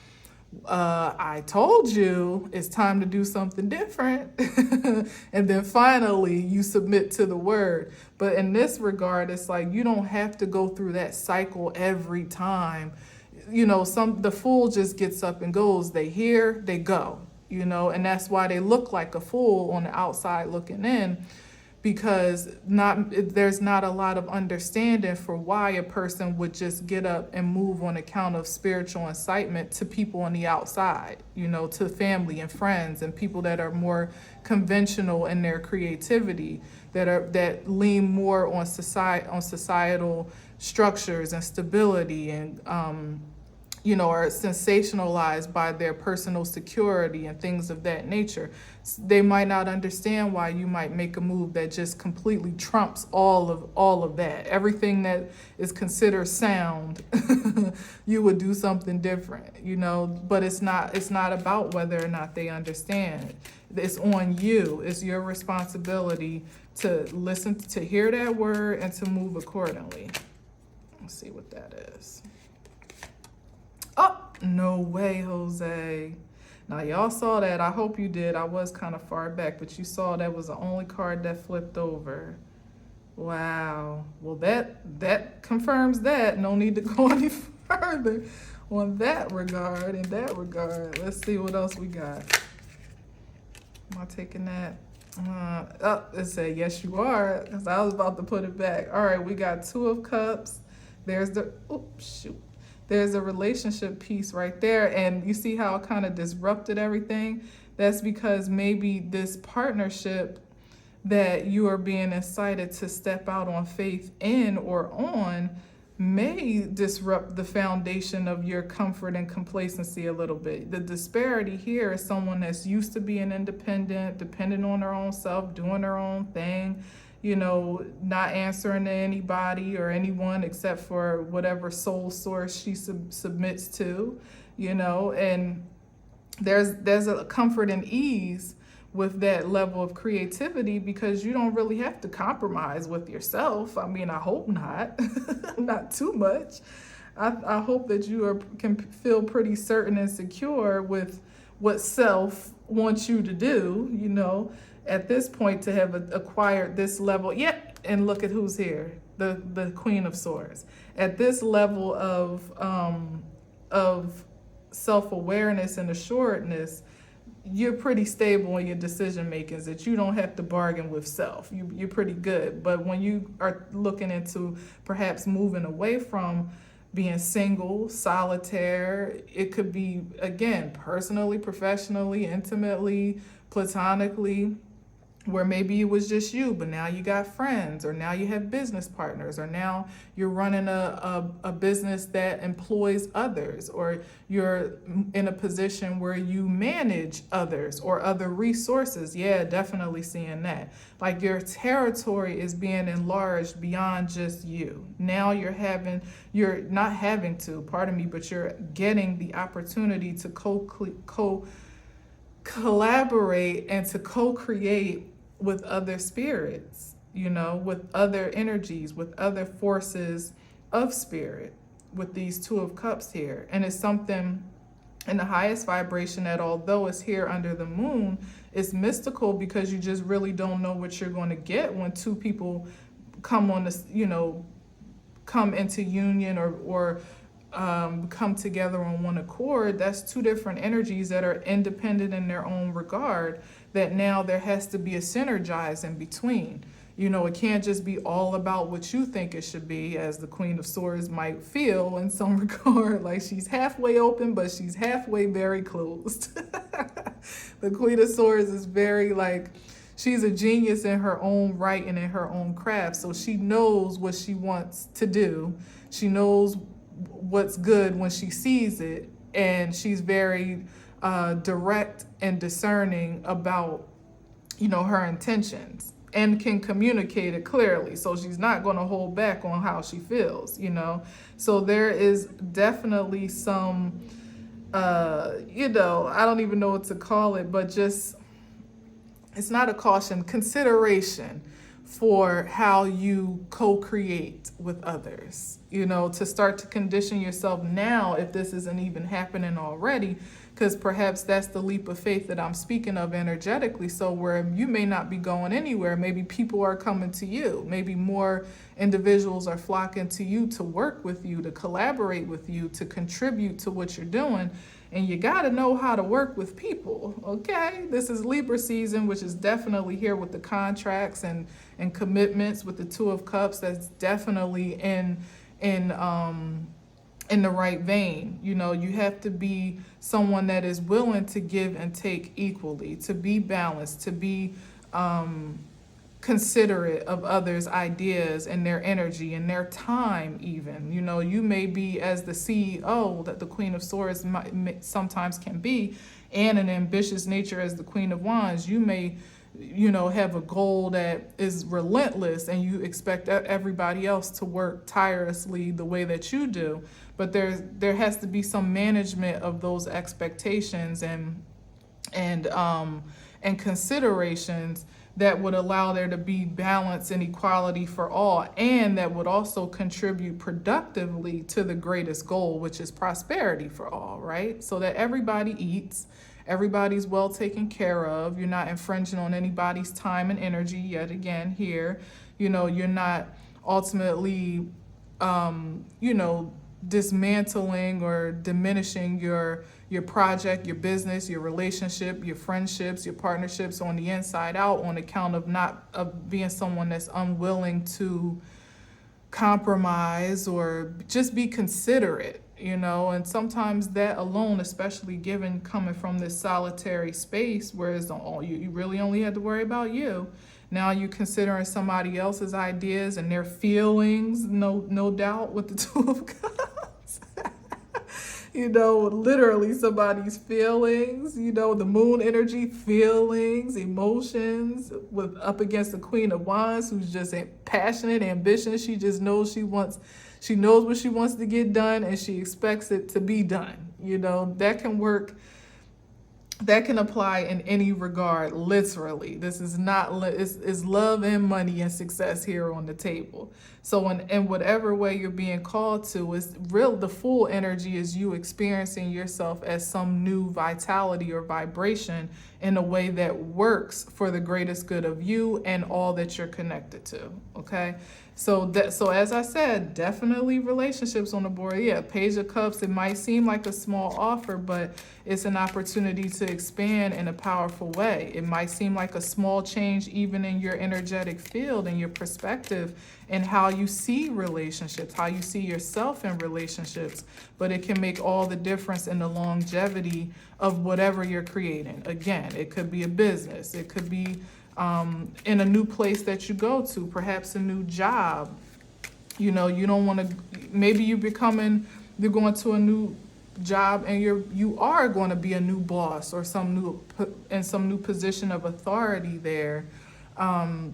I told you it's time to do something different. And then finally you submit to the word. But in this regard, it's like you don't have to go through that cycle every time. You know, the fool just gets up and goes. They hear, they go. You know, and that's why they look like a fool on the outside looking in, because there's not a lot of understanding for why a person would just get up and move on account of spiritual incitement to people on the outside, you know, to family and friends and people that are more conventional in their creativity, that lean more on societal structures and stability, and you know, are sensationalized by their personal security and things of that nature. They might not understand why you might make a move that just completely trumps all of that. Everything that is considered sound, you would do something different, you know. But it's not about whether or not they understand. It's on you. It's your responsibility to listen, to hear that word, and to move accordingly. Let's see what that is. Oh, no way, Jose. Now, y'all saw that. I hope you did. I was kind of far back, but you saw that was the only card that flipped over. Wow. Well, that confirms that. No need to go any further on that regard, in that regard. Let's see what else we got. Am I taking that? It said, yes, you are, because I was about to put it back. All right, we got 2 of Cups. There's there's a relationship piece right there, and you see how it kind of disrupted everything? That's because maybe this partnership that you are being incited to step out on faith in or on may disrupt the foundation of your comfort and complacency a little bit. The disparity here is someone that's used to being independent, dependent on their own self, doing their own thing, you know, not answering to anybody or anyone except for whatever soul source she submits to, you know, and there's a comfort and ease with that level of creativity, because you don't really have to compromise with yourself. I mean, I hope not, not too much. I hope that you can feel pretty certain and secure with what self wants you to do, you know, at this point, to have acquired this level. Yeah, and look at who's here, the Queen of Swords. At this level of self-awareness and assuredness, you're pretty stable in your decision makings, that you don't have to bargain with self. You're pretty good. But when you are looking into perhaps moving away from being single, solitaire, it could be, again, personally, professionally, intimately, platonically, where maybe it was just you, but now you got friends, or now you have business partners, or now you're running a business that employs others, or you're in a position where you manage others or other resources. Yeah, definitely seeing that. Like your territory is being enlarged beyond just you. Now you're not having to, pardon me, but you're getting the opportunity to collaborate and to co-create with other spirits, with other energies, with other forces of spirit, with these Two of Cups here. And it's something in the highest vibration that, although it's here under the moon, it's mystical, because you just really don't know what you're going to get when two people come on this, come into union, or come together on one accord. That's two different energies that are independent in their own regard, that now there has to be a synergize in between. It can't just be all about what you think it should be, as the Queen of Swords might feel in some regard, like she's halfway open, but she's halfway very closed. The Queen of Swords is very she's a genius in her own right and in her own craft. So she knows what she wants to do. She knows what's good when she sees it, and she's very direct and discerning about her intentions, and can communicate it clearly. So she's not going to hold back on how she feels. So there is definitely some I don't even know what to call it, but just, it's not a caution, consideration for how you co-create with others, to start to condition yourself now, if this isn't even happening already, because perhaps that's the leap of faith that I'm speaking of energetically. So where you may not be going anywhere, maybe people are coming to you, maybe more individuals are flocking to you to work with you, to collaborate with you, to contribute to what you're doing. And you got to know how to work with people, okay? This is Libra season, which is definitely here with the contracts and commitments with the Two of Cups. That's definitely in the right vein. You have to be someone that is willing to give and take equally, to be balanced, to be considerate of others' ideas and their energy and their time even. You may be, as the CEO that the Queen of Swords sometimes can be, and an ambitious nature as the Queen of Wands, you may have a goal that is relentless, and you expect everybody else to work tirelessly the way that you do. But there has to be some management of those expectations and considerations that would allow there to be balance and equality for all, and that would also contribute productively to the greatest goal, which is prosperity for all, right? So that everybody eats, everybody's well taken care of, you're not infringing on anybody's time and energy yet again here. You're not ultimately, dismantling or diminishing your project, your business, your relationship, your friendships, your partnerships on the inside out, on account of being someone that's unwilling to compromise or just be considerate, and sometimes that alone, especially coming from this solitary space, whereas you really only had to worry about you. Now you're considering somebody else's ideas and their feelings, no doubt, with the Two of Cups. Literally somebody's feelings, the moon energy, feelings, emotions, with up against the Queen of Wands, who's just passionate, ambitious. She just knows she knows what she wants to get done, and she expects it to be done. That can work. That can apply in any regard, literally. This is not, it's love and money and success here on the table. So in whatever way you're being called to, the full energy is you experiencing yourself as some new vitality or vibration in a way that works for the greatest good of you and all that you're connected to, okay? So as I said, definitely relationships on the board. Yeah, Page of Cups, it might seem like a small offer, but it's an opportunity to expand in a powerful way. It might seem like a small change even in your energetic field and your perspective and how you see relationships, how you see yourself in relationships, but it can make all the difference in the longevity of whatever you're creating. Again, It could be a business. It could be in a new place that you go to, perhaps a new job. You know, you don't want to, maybe you're going to a new job and you are going to be a new boss or some new position of authority there.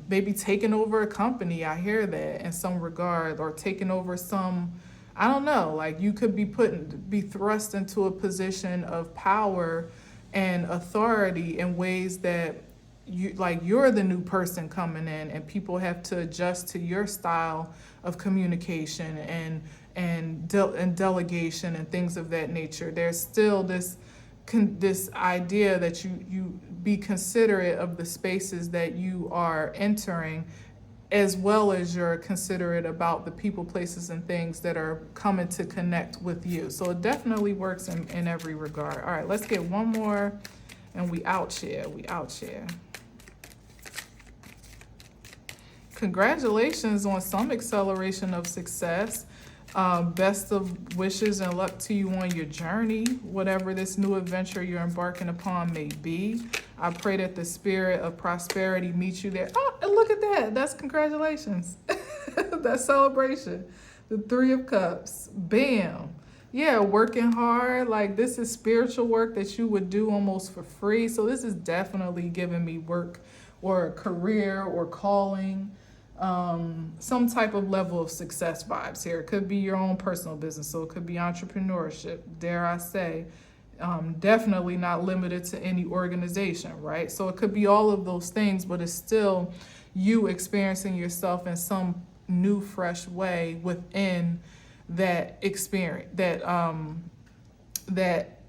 Maybe taking over a company, I hear that in some regard, or taking over some, I don't know, like you could be thrust into a position of power and authority in ways that you're the new person coming in, and people have to adjust to your style of communication and delegation and things of that nature. There's still this idea that you be considerate of the spaces that you are entering, as well as you're considerate about the people, places, and things that are coming to connect with you. So it definitely works in every regard. All right, let's get one more, and we outshare. Congratulations on some acceleration of success. Best of wishes and luck to you on your journey, whatever this new adventure you're embarking upon may be. I pray that the spirit of prosperity meets you there. Oh, and look at that. That's congratulations. That's celebration. The Three of Cups. Bam. Yeah, working hard. Like, this is spiritual work that you would do almost for free. So this is definitely giving me work or a career or calling. Some type of level of success vibes here. It could be your own personal business, so it could be entrepreneurship, dare I say. Definitely not limited to any organization, right? So it could be all of those things, but it's still you experiencing yourself in some new, fresh way within that experience, that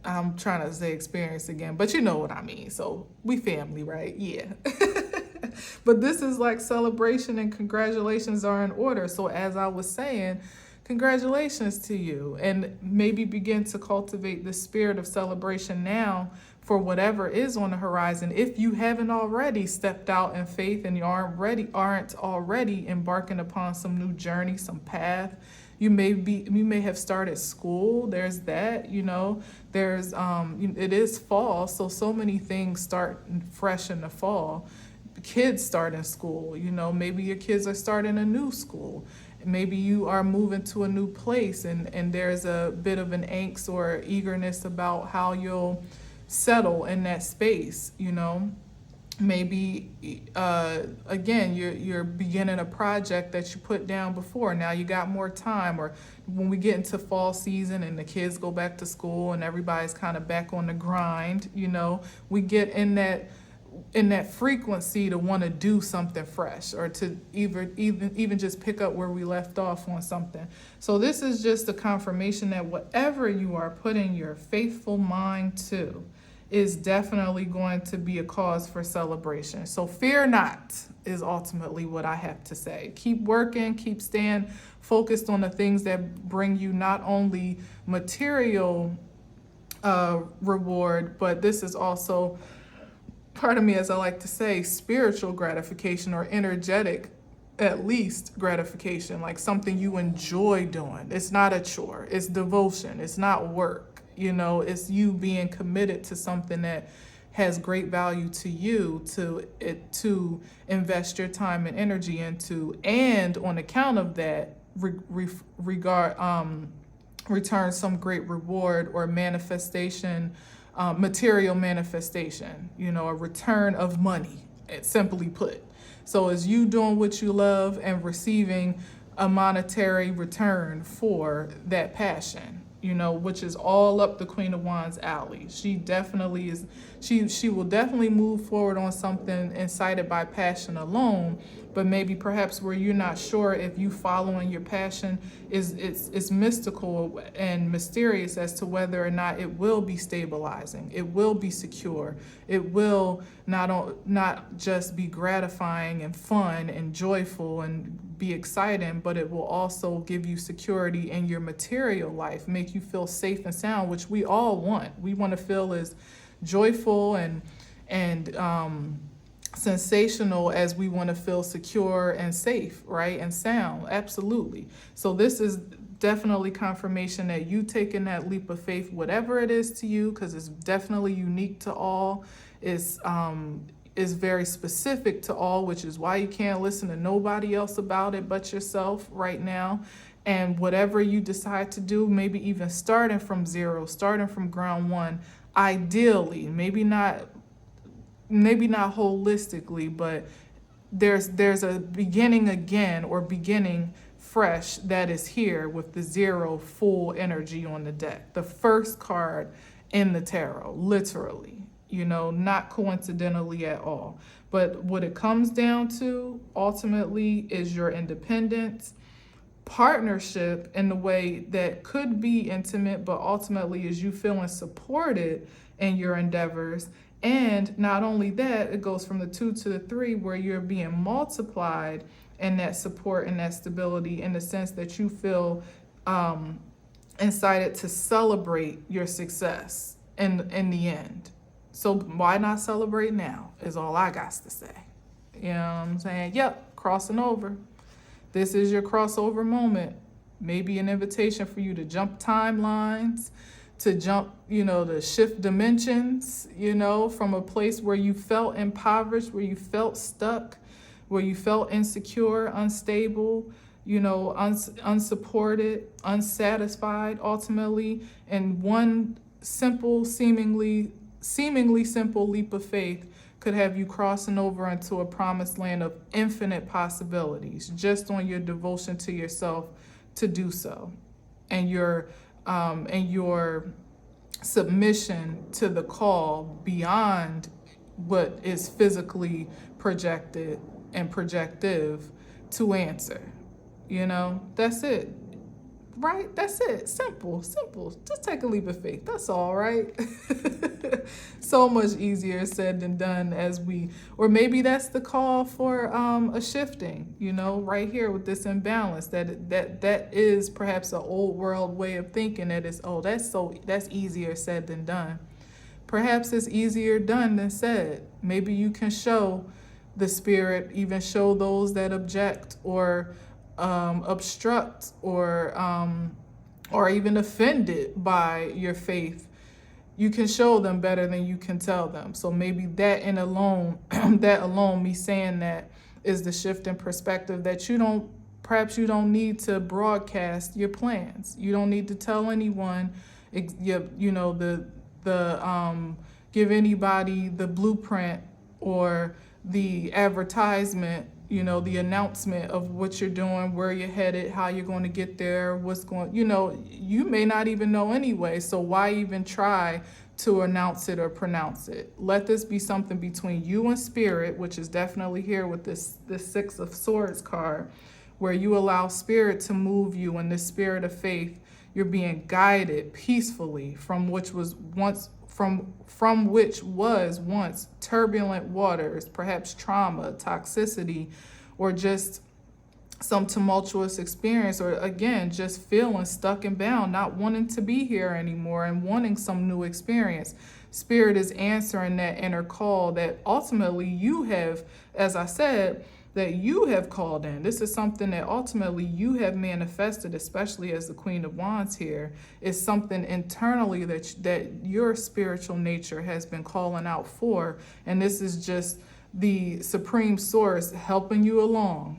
I'm trying to say experience again, but you know what I mean. So we family, right? Yeah. But this is like celebration and congratulations are in order. So as I was saying, congratulations to you, and maybe begin to cultivate the spirit of celebration now for whatever is on the horizon. If you haven't already stepped out in faith and you aren't already embarking upon some new journey, some path. You may have started school. There's that, there's it is fall, so many things start fresh in the fall. Kids start in school, maybe your kids are starting a new school. Maybe you are moving to a new place and there's a bit of an angst or eagerness about how you'll settle in that space, Maybe, again, you're beginning a project that you put down before. Now you got more time. Or when we get into fall season and the kids go back to school and everybody's kind of back on the grind, we get in that frequency to want to do something fresh, or to even just pick up where we left off on something. So this is just a confirmation that whatever you are putting your faithful mind to is definitely going to be a cause for celebration. So fear not is ultimately what I have to say. Keep working, keep staying focused on the things that bring you not only material reward, but this is also, pardon me, as I like to say, spiritual gratification, or energetic, at least, gratification, like something you enjoy doing. It's not a chore, it's devotion, it's not work. It's you being committed to something that has great value to you, to invest your time and energy into, and on account of that, return some great reward or manifestation, material manifestation, a return of money, simply put. So as you doing what you love and receiving a monetary return for that passion, which is all up the Queen of Wands alley. She definitely is, she will definitely move forward on something incited by passion alone, but maybe perhaps where you're not sure if you following your passion it's mystical and mysterious as to whether or not it will be stabilizing, it will be secure, it will not just be gratifying and fun and joyful and be exciting, but it will also give you security in your material life, make you feel safe and sound, which we all want. We want to feel as joyful and sensational as we want to feel secure and safe, right? And sound, absolutely. So this is definitely confirmation that you taking that leap of faith, whatever it is to you, because it's definitely unique to all. is very specific to all, which is why you can't listen to nobody else about it but yourself right now. And whatever you decide to do, maybe even starting from zero, starting from ground one, ideally, maybe not holistically, but there's a beginning again, or beginning fresh, that is here with the zero full energy on the deck. The first card in the tarot, literally, not coincidentally at all. But what it comes down to ultimately is your independence, partnership in the way that could be intimate, but ultimately is you feeling supported in your endeavors. And not only that, it goes from the 2 to the 3, where you're being multiplied in that support and that stability, in the sense that you feel incited to celebrate your success in the end. So why not celebrate now, is all I got to say. You know what I'm saying? Yep, crossing over. This is your crossover moment. Maybe an invitation for you to jump timelines, to jump, to shift dimensions, from a place where you felt impoverished, where you felt stuck, where you felt insecure, unstable, unsupported, unsatisfied, ultimately. And one simple, seemingly simple leap of faith could have you crossing over into a promised land of infinite possibilities, just on your devotion to yourself to do so, and your submission to the call beyond what is physically projected and projective to answer. That's it. Right? That's it. Simple. Just take a leap of faith. That's all, right? So much easier said than done, or maybe that's the call for a shifting, right here with this imbalance, that is perhaps an old world way of thinking, that is, that's easier said than done. Perhaps it's easier done than said. Maybe you can show the spirit, even show those that object or obstruct or even offended by your faith. You can show them better than you can tell them. So maybe that alone, me saying that, is the shift in perspective, that perhaps you don't need to broadcast your plans. You don't need to tell anyone, give anybody the blueprint or the advertisement, the announcement of what you're doing, where you're headed, how you're going to get there, you may not even know anyway. So why even try to announce it or pronounce it? Let this be something between you and spirit, which is definitely here with this 6 of Swords card, where you allow spirit to move you in this spirit of faith. You're being guided peacefully from which was once turbulent waters, perhaps trauma, toxicity, or just some tumultuous experience, or again, just feeling stuck and bound, not wanting to be here anymore and wanting some new experience. Spirit is answering that inner call that ultimately you have, as I said, that you have called in. This is something that ultimately you have manifested, especially as the Queen of Wands here. Is something internally that your spiritual nature has been calling out for. And this is just the supreme source helping you along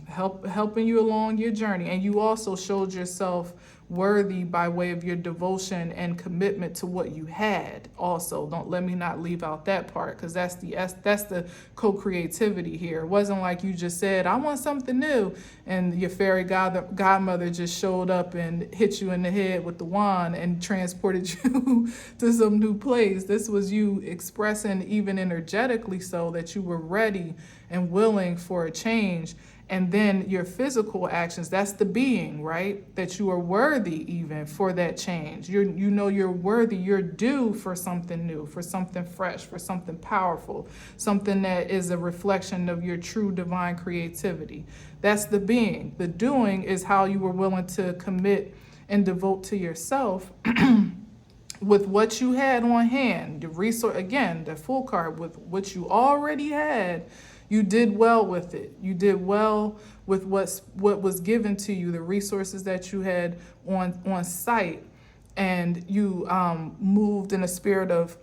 your journey. And you also showed yourself worthy by way of your devotion and commitment to what you had. Also, don't let me not leave out that part, because that's the co-creativity here. It wasn't like you just said, I want something new, and your fairy godmother just showed up and hit you in the head with the wand and transported you to some new place. This was you expressing, even energetically so, that you were ready and willing for a change. And then your physical actions, that's the being, right? That you are worthy even for that change. You're worthy, you're due for something new, for something fresh, for something powerful, something that is a reflection of your true divine creativity. That's the being. The doing is how you were willing to commit and devote to yourself with what you had on hand. The resource, again, the Fool card, with what you already had. You did well with it. You did well with what was given to you, the resources that you had on site. and you moved in a spirit of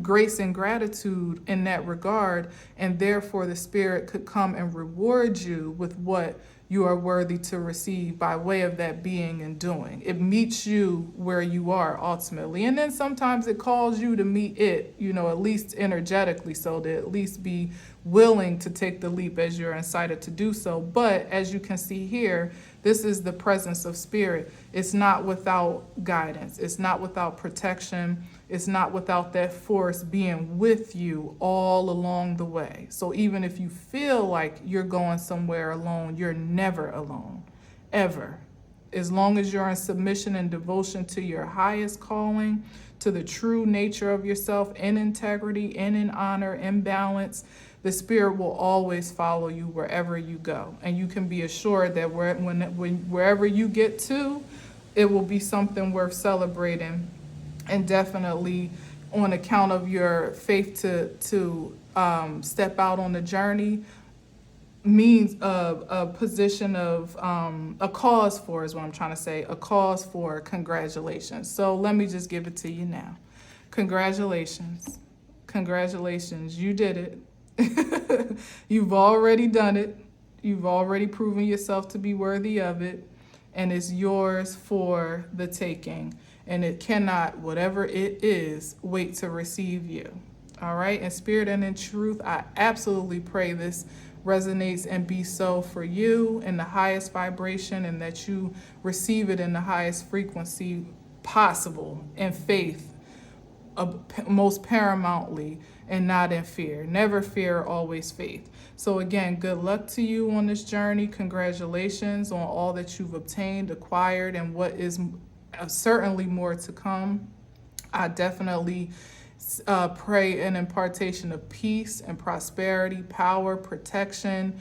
grace and gratitude in that regard, and therefore the Spirit could come and reward you with what you are worthy to receive by way of that being and doing. It meets you where you are ultimately, and then sometimes it calls you to meet it, at least energetically, so to at least be willing to take the leap as you're incited to do so. But as you can see here, this is the presence of Spirit. It's not without guidance. It's not without protection. It's not without that force being with you all along the way. So even if you feel like you're going somewhere alone, you're never alone, ever. As long as you're in submission and devotion to your highest calling, to the true nature of yourself, in integrity, and in honor, in balance, the Spirit will always follow you wherever you go. And you can be assured that wherever you get to, it will be something worth celebrating, and definitely on account of your faith to step out on the journey means a position of a cause for, is what I'm trying to say, a cause for congratulations. So let me just give it to you now. Congratulations. Congratulations. You did it. You've already done it. You've already proven yourself to be worthy of it, and it's yours for the taking. And it cannot, whatever it is, wait to receive you. All right? In spirit and in truth, I absolutely pray this resonates and be so for you in the highest vibration, and that you receive it in the highest frequency possible, in faith, most paramountly, and not in fear. Never fear, always faith. So again, good luck to you on this journey. Congratulations on all that you've obtained, acquired, and what is certainly more to come. I definitely pray an impartation of peace and prosperity, power, protection,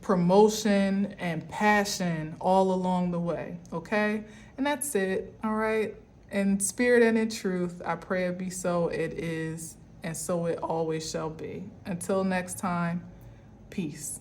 promotion, and passion all along the way, okay? And that's it, all right? In spirit and in truth, I pray it be so, it is, and so it always shall be. Until next time, peace.